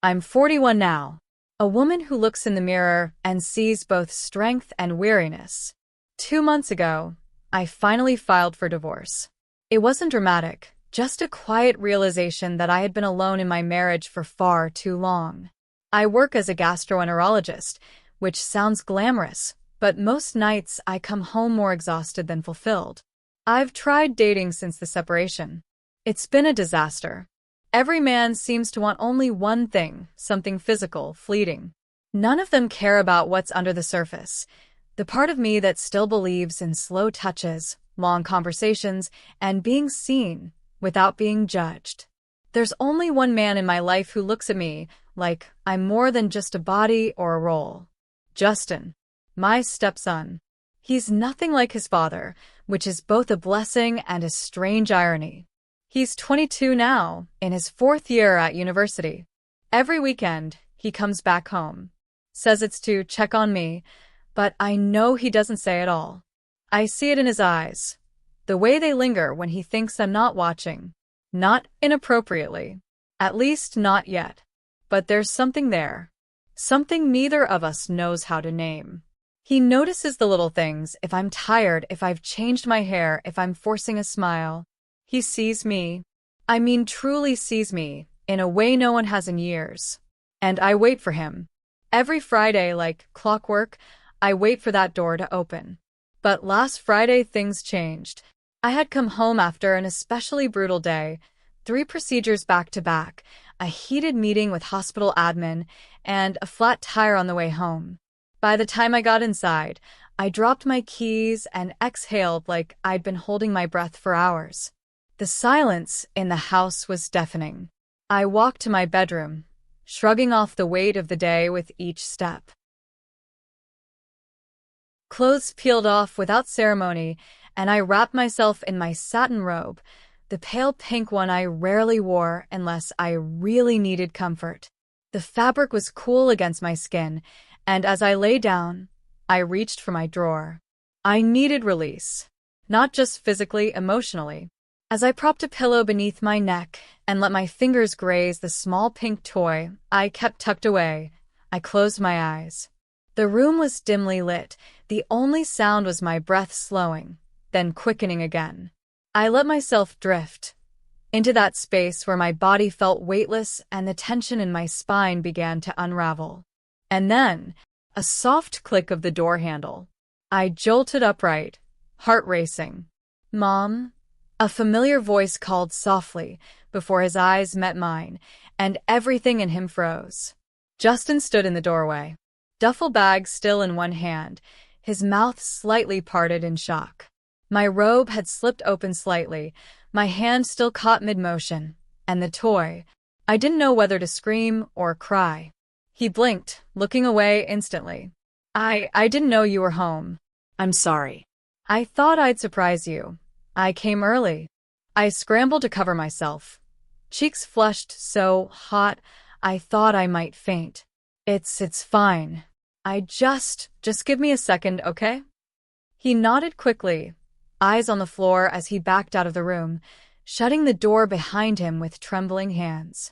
I'm 41 now. A woman who looks in the mirror and sees both strength and weariness. 2 months ago, I finally filed for divorce. It wasn't dramatic, just a quiet realization that I had been alone in my marriage for far too long. I work as a gastroenterologist, which sounds glamorous, but most nights I come home more exhausted than fulfilled. I've tried dating since the separation. It's been a disaster. Every man seems to want only one thing, something physical, fleeting. None of them care about what's under the surface. The part of me that still believes in slow touches, long conversations, and being seen without being judged. There's only one man in my life who looks at me like I'm more than just a body or a role. Justin, my stepson. He's nothing like his father, which is both a blessing and a strange irony. He's 22 now, in his 4th year at university. Every weekend, he comes back home. Says it's to check on me, but I know he doesn't say it all. I see it in his eyes. The way they linger when he thinks I'm not watching. Not inappropriately. At least not yet. But there's something there. Something neither of us knows how to name. He notices the little things, if I'm tired, if I've changed my hair, if I'm forcing a smile. He sees me. I mean truly sees me, in a way no one has in years. And I wait for him. Every Friday, like clockwork, I wait for that door to open. But last Friday things changed. I had come home after an especially brutal day, 3 procedures back to back, a heated meeting with hospital admin, and a flat tire on the way home. By the time I got inside, I dropped my keys and exhaled like I'd been holding my breath for hours. The silence in the house was deafening. I walked to my bedroom, shrugging off the weight of the day with each step. Clothes peeled off without ceremony, and I wrapped myself in my satin robe, the pale pink one I rarely wore unless I really needed comfort. The fabric was cool against my skin, and as I lay down, I reached for my drawer. I needed release, not just physically, emotionally. As I propped a pillow beneath my neck and let my fingers graze the small pink toy I kept tucked away, I closed my eyes. The room was dimly lit. The only sound was my breath slowing, then quickening again. I let myself drift into that space where my body felt weightless and the tension in my spine began to unravel. And then, a soft click of the door handle. I jolted upright, heart racing. "Mom?" A familiar voice called softly before his eyes met mine, and everything in him froze. Justin stood in the doorway, duffel bag still in one hand, his mouth slightly parted in shock. My robe had slipped open slightly, my hand still caught mid-motion, and the toy. I didn't know whether to scream or cry. He blinked, looking away instantly. I didn't know you were home. I'm sorry. I thought I'd surprise you. I came early. I scrambled to cover myself. Cheeks flushed so hot, I thought I might faint. It's fine. Just give me a second, okay? He nodded quickly, eyes on the floor as he backed out of the room, shutting the door behind him with trembling hands.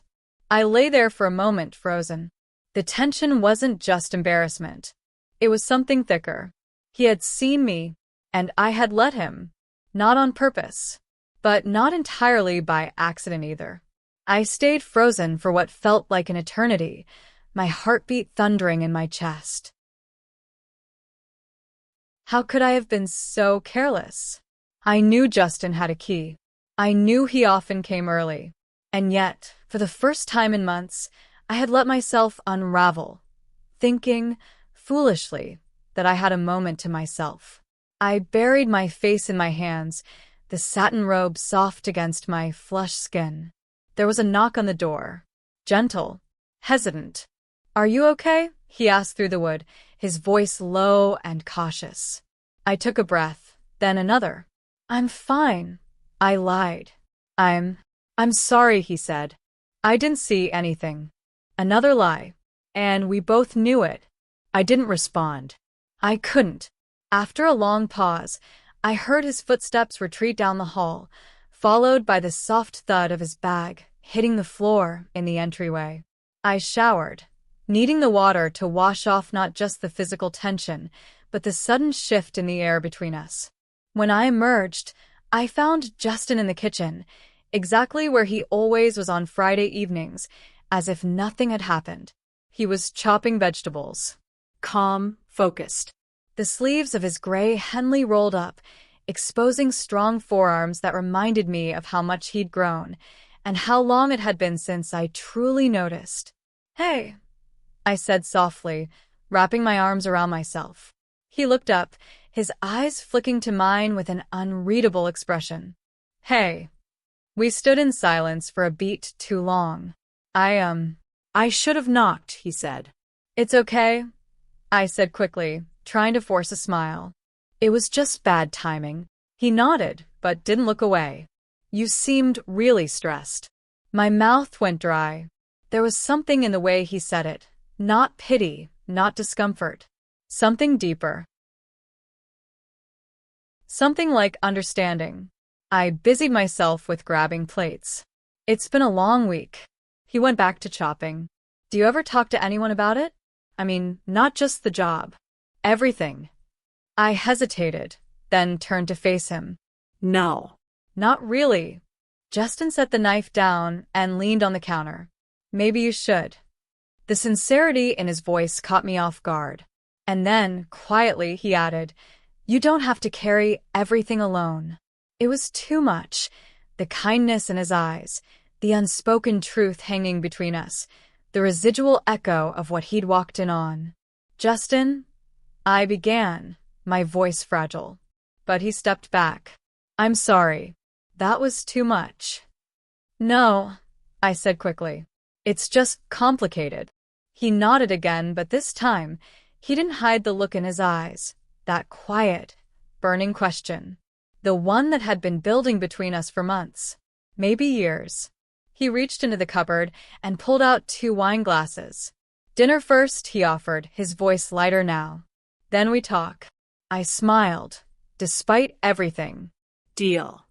I lay there for a moment, frozen. The tension wasn't just embarrassment. It was something thicker. He had seen me, and I had let him. Not on purpose, but not entirely by accident either. I stayed frozen for what felt like an eternity, my heartbeat thundering in my chest. How could I have been so careless? I knew Justin had a key. I knew he often came early. And yet, for the first time in months, I had let myself unravel, thinking, foolishly, that I had a moment to myself. I buried my face in my hands, the satin robe soft against my flushed skin. There was a knock on the door. Gentle, hesitant. "Are you okay?" he asked through the wood, his voice low and cautious. I took a breath, then another. "I'm fine," I lied. I'm sorry," he said. "I didn't see anything." Another lie. And we both knew it. I didn't respond. I couldn't. After a long pause, I heard his footsteps retreat down the hall, followed by the soft thud of his bag hitting the floor in the entryway. I showered, needing the water to wash off not just the physical tension, but the sudden shift in the air between us. When I emerged, I found Justin in the kitchen, exactly where he always was on Friday evenings, as if nothing had happened. He was chopping vegetables. Calm, focused. The sleeves of his gray Henley rolled up, exposing strong forearms that reminded me of how much he'd grown, and how long it had been since I truly noticed. "Hey," I said softly, wrapping my arms around myself. He looked up, his eyes flicking to mine with an unreadable expression. "Hey." We stood in silence for a beat too long. I should have knocked," he said. "It's okay," I said quickly, trying to force a smile. "It was just bad timing." He nodded, but didn't look away. "You seemed really stressed." My mouth went dry. There was something in the way he said it. Not pity, not discomfort. Something deeper. Something like understanding. I busied myself with grabbing plates. "It's been a long week." He went back to chopping. "Do you ever talk to anyone about it? I mean, not just the job. Everything." I hesitated, then turned to face him. "No." "Not really." Justin set the knife down and leaned on the counter. "Maybe you should." The sincerity in his voice caught me off guard. And then, quietly, he added, "You don't have to carry everything alone." It was too much. The kindness in his eyes, the unspoken truth hanging between us, the residual echo of what he'd walked in on. "Justin," I began, my voice fragile. But he stepped back. "I'm sorry. That was too much." "No," I said quickly. "It's just complicated." He nodded again, but this time, he didn't hide the look in his eyes, that quiet, burning question. The one that had been building between us for months, maybe years. He reached into the cupboard and pulled out 2 wine glasses. "Dinner first," he offered, his voice lighter now. "Then we talk." I smiled, despite everything. "Deal."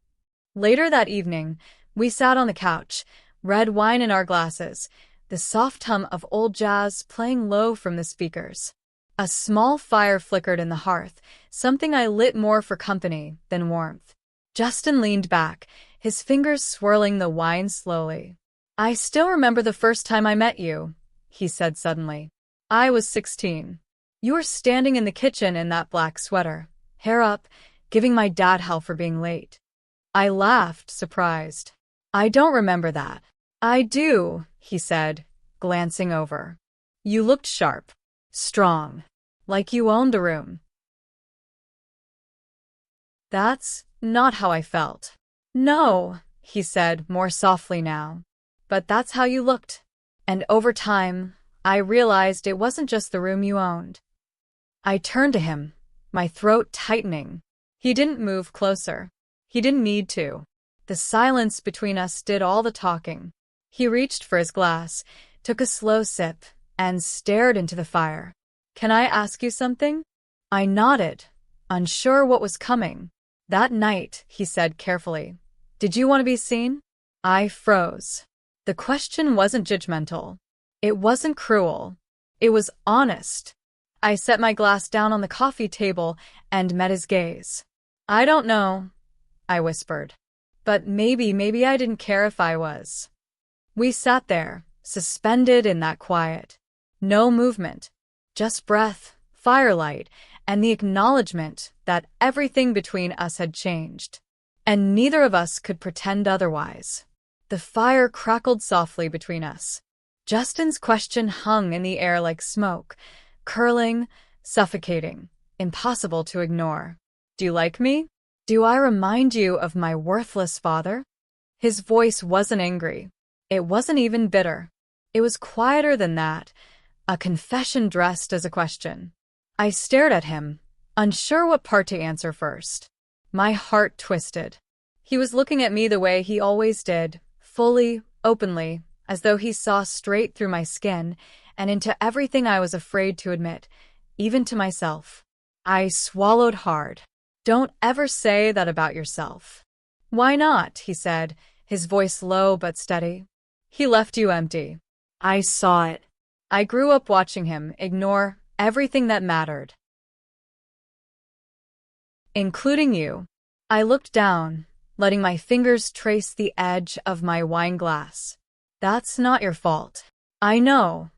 Later that evening, we sat on the couch, red wine in our glasses, the soft hum of old jazz playing low from the speakers. A small fire flickered in the hearth, something I lit more for company than warmth. Justin leaned back, his fingers swirling the wine slowly. "I still remember the first time I met you," he said suddenly. "I was 16. You were standing in the kitchen in that black sweater, hair up, giving my dad hell for being late." I laughed, surprised. "I don't remember that." "I do," he said, glancing over. "You looked sharp. Strong. Like you owned a room." "That's not how I felt." "No," he said, more softly now. "But that's how you looked. And over time, I realized it wasn't just the room you owned." I turned to him, my throat tightening. He didn't move closer. He didn't need to. The silence between us did all the talking. He reached for his glass, took a slow sip, and stared into the fire. "Can I ask you something?" I nodded, unsure what was coming. "That night," he said carefully, "did you want to be seen?" I froze. The question wasn't judgmental. It wasn't cruel. It was honest. I set my glass down on the coffee table and met his gaze. "I don't know," I whispered. "But maybe I didn't care if I was." We sat there, suspended in that quiet. No movement. Just breath, firelight, and the acknowledgement that everything between us had changed. And neither of us could pretend otherwise. The fire crackled softly between us. Justin's question hung in the air like smoke, curling, suffocating, impossible to ignore. "Do you like me? Do I remind you of my worthless father?" His voice wasn't angry. It wasn't even bitter. It was quieter than that, a confession dressed as a question. I stared at him, unsure what part to answer first. My heart twisted. He was looking at me the way he always did, fully, openly, as though he saw straight through my skin and into everything I was afraid to admit, even to myself. I swallowed hard. "Don't ever say that about yourself." "Why not?" he said, his voice low but steady. "He left you empty." I saw it. I grew up watching him ignore everything that mattered, including you. I looked down, letting my fingers trace the edge of my wine glass. That's not your fault. I know.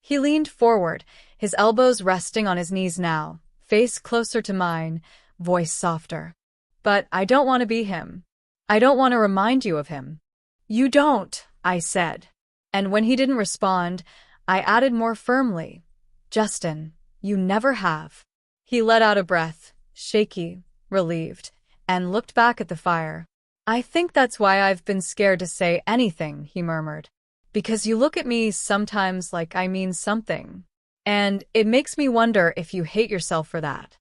He leaned forward, his elbows resting on his knees now, face closer to mine, voice softer. But I don't want to be him. I don't want to remind you of him. You don't, I said. And when he didn't respond, I added more firmly, Justin, you never have. He let out a breath, shaky, relieved, and looked back at the fire. I think that's why I've been scared to say anything, he murmured. Because you look at me sometimes like I mean something. And it makes me wonder if you hate yourself for that.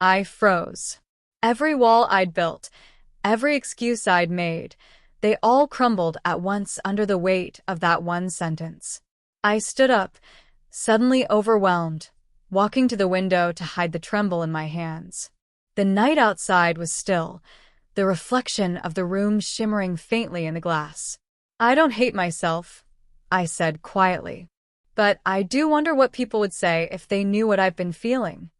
I froze. Every wall I'd built, every excuse I'd made, they all crumbled at once under the weight of that one sentence. I stood up, suddenly overwhelmed, walking to the window to hide the tremble in my hands. The night outside was still, the reflection of the room shimmering faintly in the glass. I don't hate myself, I said quietly. But I do wonder what people would say if they knew what I've been feeling.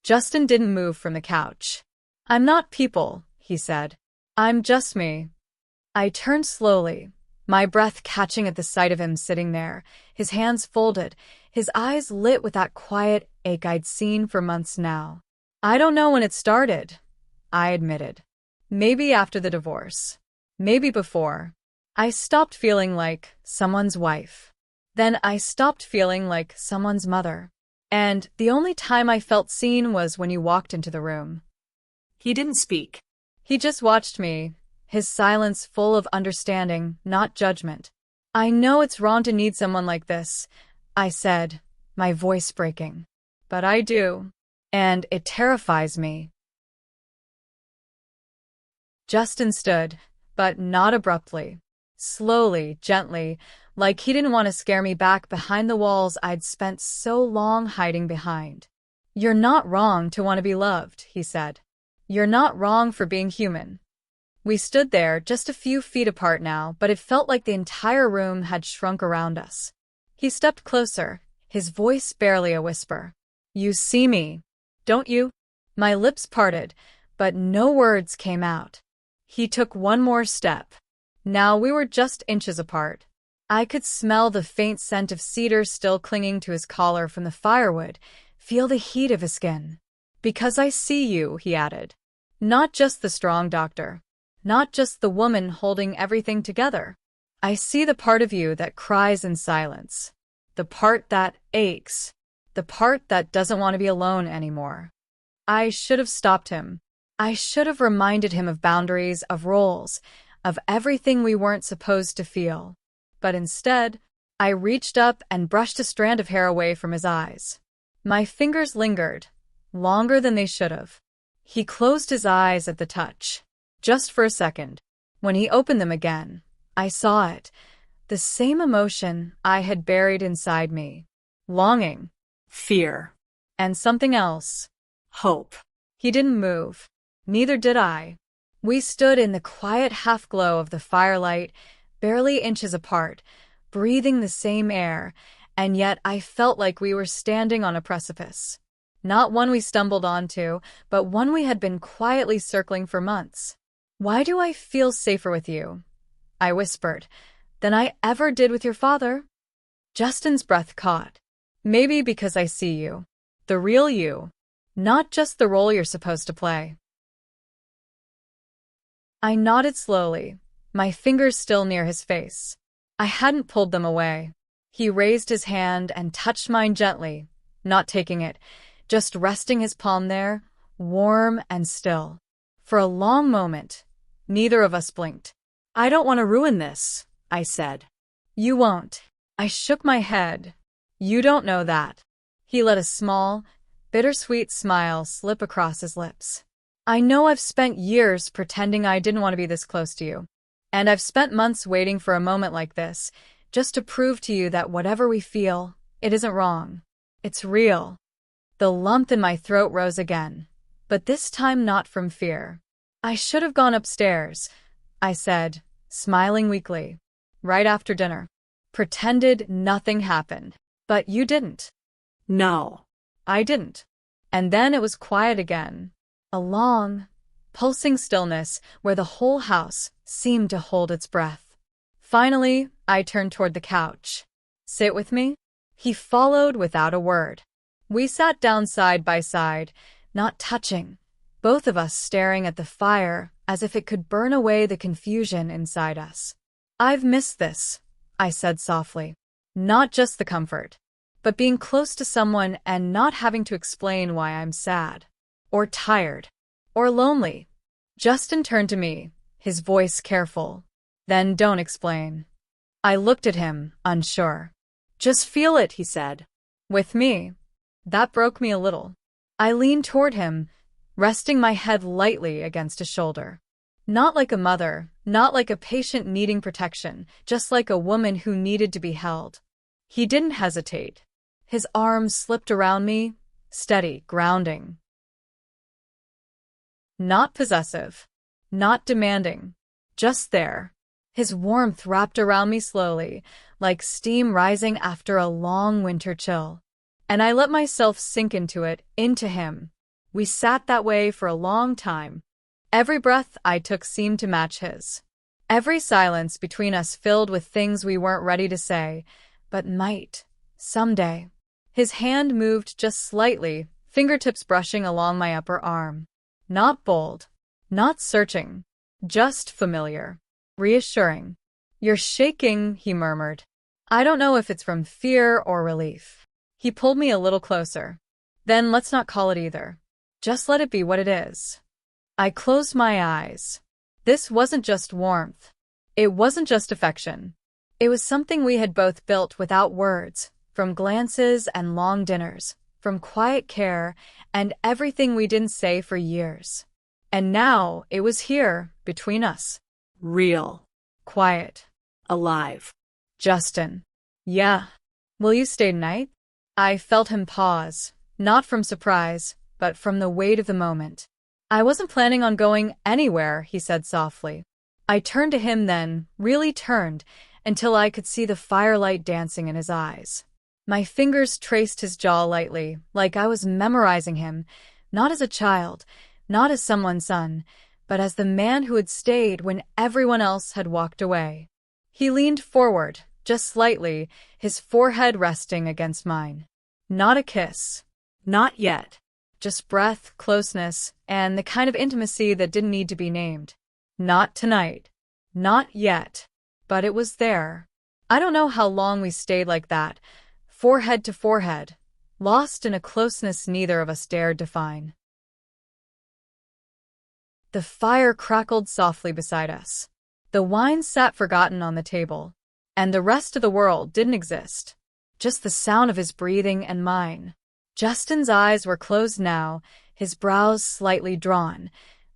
Justin didn't move from the couch. I'm not people, he said. I'm just me. I turned slowly, my breath catching at the sight of him sitting there, his hands folded, his eyes lit with that quiet ache I'd seen for months now. I don't know when it started, I admitted. Maybe after the divorce. Maybe before. I stopped feeling like someone's wife. Then I stopped feeling like someone's mother. And the only time I felt seen was when you walked into the room. He didn't speak. He just watched me, his silence full of understanding, not judgment. I know it's wrong to need someone like this, I said, my voice breaking. But I do. And it terrifies me. Justin stood, but not abruptly. Slowly, gently, like he didn't want to scare me back behind the walls I'd spent so long hiding behind. You're not wrong to want to be loved, he said. You're not wrong for being human. We stood there, just a few feet apart now, but it felt like the entire room had shrunk around us. He stepped closer, his voice barely a whisper. You see me, don't you? My lips parted, but no words came out. He took one more step. Now we were just inches apart. I could smell the faint scent of cedar still clinging to his collar from the firewood, feel the heat of his skin. Because I see you, he added. Not just the strong doctor. Not just the woman holding everything together. I see the part of you that cries in silence. The part that aches. The part that doesn't want to be alone anymore. I should have stopped him. I should have reminded him of boundaries, of roles, of everything we weren't supposed to feel. But instead, I reached up and brushed a strand of hair away from his eyes. My fingers lingered, longer than they should have. He closed his eyes at the touch. Just for a second. When he opened them again, I saw it. The same emotion I had buried inside me. Longing. Fear. And something else. Hope. He didn't move. Neither did I. We stood in the quiet half-glow of the firelight, barely inches apart, breathing the same air, and yet I felt like we were standing on a precipice. Not one we stumbled onto, but one we had been quietly circling for months. Why do I feel safer with you? I whispered. Than I ever did with your father? Justin's breath caught. Maybe because I see you. The real you. Not just the role you're supposed to play. I nodded slowly, my fingers still near his face. I hadn't pulled them away. He raised his hand and touched mine gently, not taking it, just resting his palm there, warm and still. For a long moment, neither of us blinked. I don't want to ruin this, I said. You won't. I shook my head. You don't know that. He let a small, bittersweet smile slip across his lips. I know I've spent years pretending I didn't want to be this close to you. And I've spent months waiting for a moment like this, just to prove to you that whatever we feel, it isn't wrong. It's real. The lump in my throat rose again, but this time not from fear. I should have gone upstairs, I said, smiling weakly. Right after dinner. Pretended nothing happened. But you didn't. No. I didn't. And then it was quiet again. A long, pulsing stillness where the whole house seemed to hold its breath. Finally, I turned toward the couch. Sit with me? He followed without a word. We sat down side by side, not touching, both of us staring at the fire as if it could burn away the confusion inside us. I've missed this, I said softly. Not just the comfort, but being close to someone and not having to explain why I'm sad, or tired, or lonely. Justin turned to me, his voice careful. Then don't explain. I looked at him, unsure. Just feel it, he said. With me. That broke me a little. I leaned toward him, resting my head lightly against his shoulder. Not like a mother, not like a patient needing protection, just like a woman who needed to be held. He didn't hesitate. His arms slipped around me, steady, grounding. Not possessive, not demanding, just there. His warmth wrapped around me slowly, like steam rising after a long winter chill. And I let myself sink into it, into him. We sat that way for a long time. Every breath I took seemed to match his. Every silence between us filled with things we weren't ready to say, but might, someday. His hand moved just slightly, fingertips brushing along my upper arm. Not bold, not searching, just familiar, reassuring. You're shaking, he murmured. I don't know if it's from fear or relief. He pulled me a little closer. Then let's not call it either. Just let it be what it is. I closed my eyes. This wasn't just warmth. It wasn't just affection. It was something we had both built without words, from glances and long dinners, from quiet care and everything we didn't say for years. And now it was here, between us. Real. Quiet. Alive. Justin. Yeah. Will you stay tonight? I felt him pause, not from surprise, but from the weight of the moment. I wasn't planning on going anywhere, he said softly. I turned to him then, really turned, until I could see the firelight dancing in his eyes. My fingers traced his jaw lightly, like I was memorizing him, not as a child, not as someone's son, but as the man who had stayed when everyone else had walked away. He leaned forward, just slightly, his forehead resting against mine. Not a kiss. Not yet. Just breath, closeness, and the kind of intimacy that didn't need to be named. Not tonight. Not yet. But it was there. I don't know how long we stayed like that, forehead to forehead, lost in a closeness neither of us dared define. The fire crackled softly beside us. The wine sat forgotten on the table, and the rest of the world didn't exist. Just the sound of his breathing and mine. Justin's eyes were closed now, his brows slightly drawn,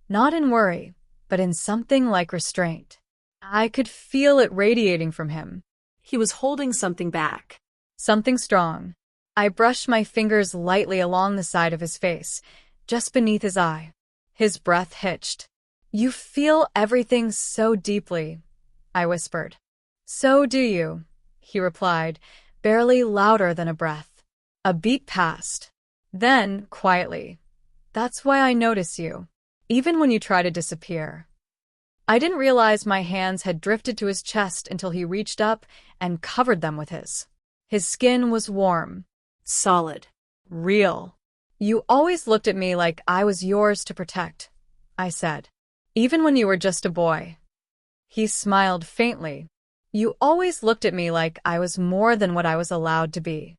not in worry, but in something like restraint. I could feel it radiating from him. He was holding something back. Something strong. I brushed my fingers lightly along the side of his face, just beneath his eye. His breath hitched. You feel everything so deeply, I whispered. So do you, he replied, barely louder than a breath. A beat passed. Then, quietly, that's why I notice you, even when you try to disappear. I didn't realize my hands had drifted to his chest until he reached up and covered them with his. His skin was warm, solid, real. You always looked at me like I was yours to protect, I said, even when you were just a boy. He smiled faintly. You always looked at me like I was more than what I was allowed to be.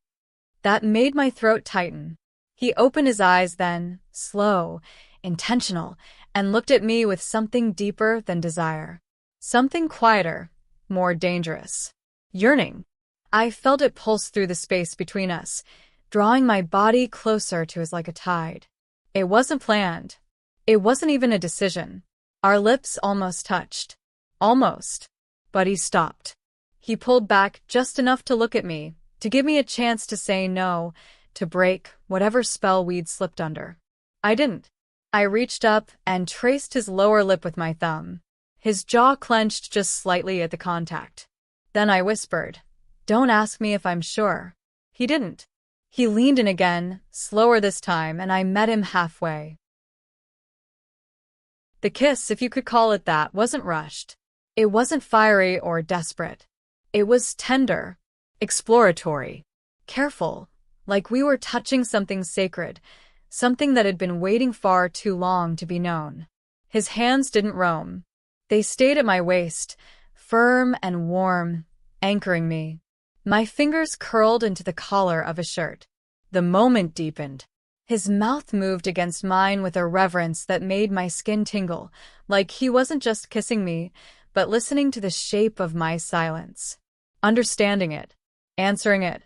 That made my throat tighten. He opened his eyes then, slow, intentional, and looked at me with something deeper than desire. Something quieter, more dangerous. Yearning. I felt it pulse through the space between us, drawing my body closer to his like a tide. It wasn't planned. It wasn't even a decision. Our lips almost touched. Almost. But he stopped. He pulled back just enough to look at me, to give me a chance to say no, to break whatever spell we'd slipped under. I didn't. I reached up and traced his lower lip with my thumb. His jaw clenched just slightly at the contact. Then I whispered, Don't ask me if I'm sure. He didn't. He leaned in again, slower this time, and I met him halfway. The kiss, if you could call it that, wasn't rushed. It wasn't fiery or desperate. It was tender, exploratory, careful, like we were touching something sacred, something that had been waiting far too long to be known. His hands didn't roam. They stayed at my waist, firm and warm, anchoring me. My fingers curled into the collar of his shirt. The moment deepened. His mouth moved against mine with a reverence that made my skin tingle, like he wasn't just kissing me, but listening to the shape of my silence. Understanding it. Answering it.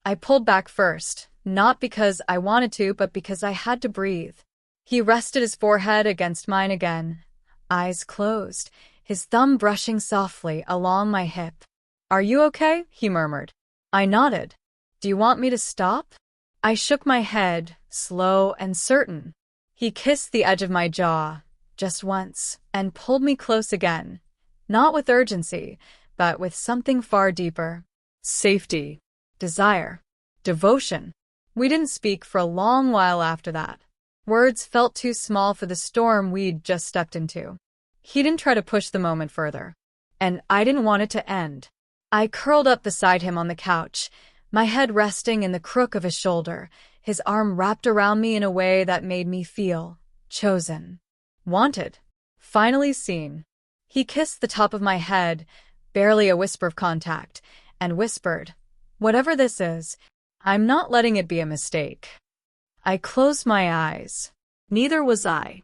I pulled back first, not because I wanted to, but because I had to breathe. He rested his forehead against mine again, eyes closed, his thumb brushing softly along my hip. "Are you okay?" he murmured. I nodded. "Do you want me to stop?" I shook my head, slow and certain. He kissed the edge of my jaw, just once, and pulled me close again, not with urgency, but with something far deeper. Safety, desire, devotion. We didn't speak for a long while after that. Words felt too small for the storm we'd just stepped into. He didn't try to push the moment further, and I didn't want it to end. I curled up beside him on the couch, my head resting in the crook of his shoulder, his arm wrapped around me in a way that made me feel chosen, wanted, finally seen. He kissed the top of my head, barely a whisper of contact, and whispered, "Whatever this is, I'm not letting it be a mistake." I closed my eyes. Neither was I.